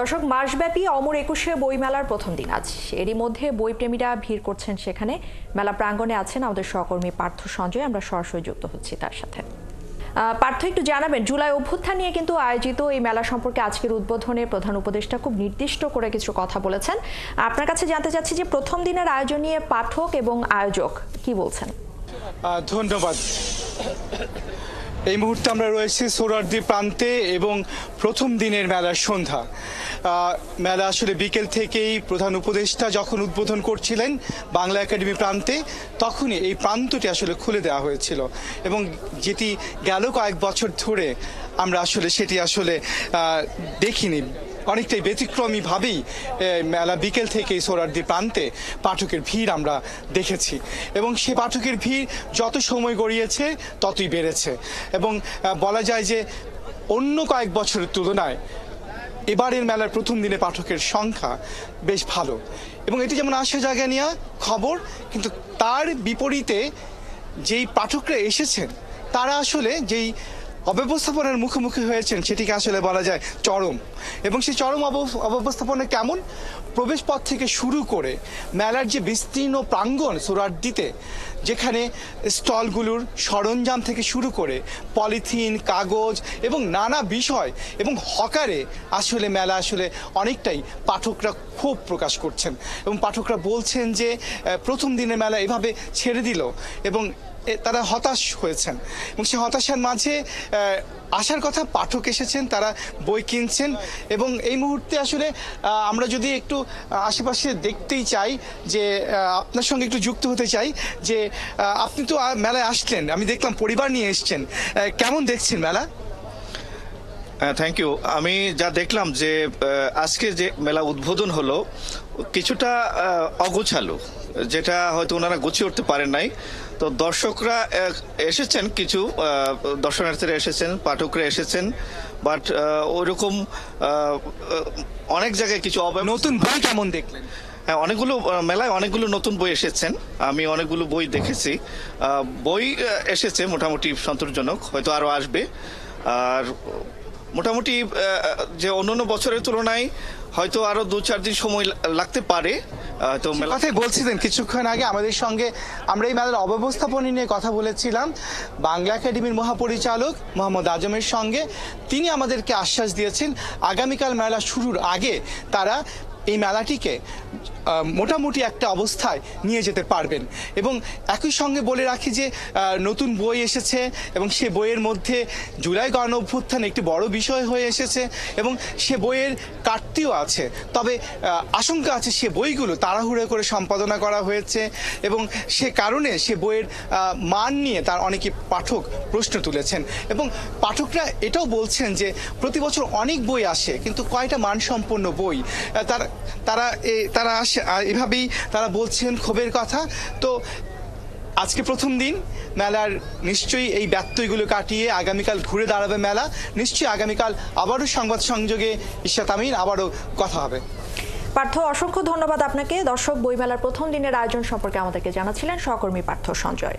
দর্শক, মাসব্যাপী অমর একুশে বইমেলার প্রথম দিন আজ। এরই মধ্যে বইপ্রেমীরা ভিড় করছেন সেখানে। মেলা প্রাঙ্গণে আছেন আমাদের সহকর্মী পার্থ সঞ্জয়। আমরা সরাসরি যুক্ত হচ্ছি তার সাথে। পার্থ, একটু জানাবেন, জুলাই অভ্যুত্থান নিয়ে কিন্তু আয়োজিত এই মেলা সম্পর্কে আজকের উদ্বোধনে প্রধান উপদেষ্টা খুব নির্দিষ্ট করে কিছু কথা বলেছেন। আপনার কাছে জানতে চাচ্ছি যে প্রথম দিনের আয়োজন নিয়ে পাঠক এবং আয়োজক কি বলছেন। ধন্যবাদ। এই মুহূর্তে আমরা রয়েছি সোহরাওয়ার্দী প্রান্তে এবং প্রথম দিনের মেলার সন্ধ্যা। মেলা আসলে বিকেল থেকেই প্রধান উপদেষ্টা যখন উদ্বোধন করছিলেন বাংলা একাডেমি প্রান্তে, তখনই এই প্রান্তটি আসলে খুলে দেওয়া হয়েছিল এবং যেটি গেল কয়েক বছর ধরে আমরা আসলে সেটি আসলে দেখিনি। অনেকটাই ব্যতিক্রমীভাবেই মেলা বিকেল থেকেই সোহরাওয়ার্দী প্রান্তে পাঠকের ভিড় আমরা দেখেছি এবং সে পাঠকের ভিড় যত সময় গড়িয়েছে ততই বেড়েছে এবং বলা যায় যে অন্য কয়েক বছরের তুলনায় এবারের মেলার প্রথম দিনে পাঠকের সংখ্যা বেশ ভালো এবং এটি যেমন আসা জায়গা নিয়ে খবর, কিন্তু তার বিপরীতে যেই পাঠকরা এসেছেন তারা আসলে যেই অব্যবস্থাপনার মুখোমুখি হয়েছেন সেটিকে আসলে বলা যায় চরম। এবং সেই চরম অব্যবস্থাপনা কেমন? প্রবেশ পথ থেকে শুরু করে মেলার যে বিস্তীর্ণ প্রাঙ্গণ সোহরাওয়ার্দীতে, যেখানে স্টলগুলোর সরঞ্জাম থেকে শুরু করে পলিথিন, কাগজ এবং নানা বিষয় এবং হকারে আসলে মেলা আসলে অনেকটাই পাঠকরা ক্ষোভ প্রকাশ করছেন এবং পাঠকরা বলছেন যে প্রথম দিনের মেলা এভাবে ছেড়ে দিল এবং তারা হতাশ হয়েছেন এবং সেই হতাশার মাঝে আসার কথা পাঠক এসেছেন, তারা বই কিনছেন এবং এই মুহূর্তে আসলে আমরা যদি একটু আশেপাশে দেখতেই চাই যে আপনার সঙ্গে একটু যুক্ত হতে চাই যে আপনি তো মেলায় আসলেন, আমি দেখলাম পরিবার নিয়ে এসছেন, কেমন দেখছেন মেলা? Thank you. আমি যা দেখলাম যে আজকে যে মেলা উদ্বোধন হলো কিছুটা অগোছালো, যেটা হয়তো ওনারা গুছিয়ে উঠতে পারেন নাই। তো দর্শকরা এসেছেন, কিছু দর্শনার্থীরা এসেছেন, পাঠকরা এসেছেন, বাট ওইরকম অনেক জায়গায় কিছু নতুন বই কেমন দেখলেন? হ্যাঁ, অনেকগুলো মেলায় অনেকগুলো নতুন বই এসেছেন, আমি অনেকগুলো বই দেখেছি। বই এসেছে মোটামুটি সন্তোষজনক, হয়তো আরও আসবে। আর মোটামুটি যে অন্যান্য বছরের তুলনায় হয়তো আরো 2-4 দিন সময় লাগতে পারে। তো কথাই বলছিলেন কিছুক্ষণ আগে আমাদের সঙ্গে, আমরা এই মেলার অব্যবস্থাপনা নিয়ে কথা বলেছিলাম বাংলা একাডেমির মহাপরিচালক মোহাম্মদ আজমের সঙ্গে। তিনি আমাদেরকে আশ্বাস দিয়েছেন আগামীকাল মেলা শুরুর আগে তারা এই মেলাটিকে মোটামুটি একটা অবস্থায় নিয়ে যেতে পারবেন এবং একই সঙ্গে বলে রাখি যে নতুন বই এসেছে এবং সে বইয়ের মধ্যে জুলাই গণ অভ্যুত্থান একটি বড় বিষয় হয়ে এসেছে এবং সে বইয়ের কাটতিও আছে। তবে আশঙ্কা আছে সে বইগুলো তাড়াহুড়ো করে সম্পাদনা করা হয়েছে এবং সে কারণে সে বইয়ের মান নিয়ে তার অনেকে পাঠক প্রশ্ন তুলেছেন এবং পাঠকরা এটাও বলছেন যে প্রতি বছর অনেক বই আসে, কিন্তু কয়টা মানসম্পন্ন বই তারা আসে, এভাবেই তারা বলছেন ক্ষোভের কথা। তো আজকে প্রথম দিন মেলার, নিশ্চয়ই এই ব্যত্যয়গুলো কাটিয়ে আগামীকাল ঘুরে দাঁড়াবে মেলা। নিশ্চয়ই আগামীকাল আবারও সংবাদ সংযোগে ইশরাত আমিন আবারও কথা হবে। পার্থ, অসংখ্য ধন্যবাদ আপনাকে। দর্শক, বইমেলার প্রথম দিনের আয়োজন সম্পর্কে আমাদেরকে জানাচ্ছিলেন সহকর্মী পার্থ সঞ্জয়।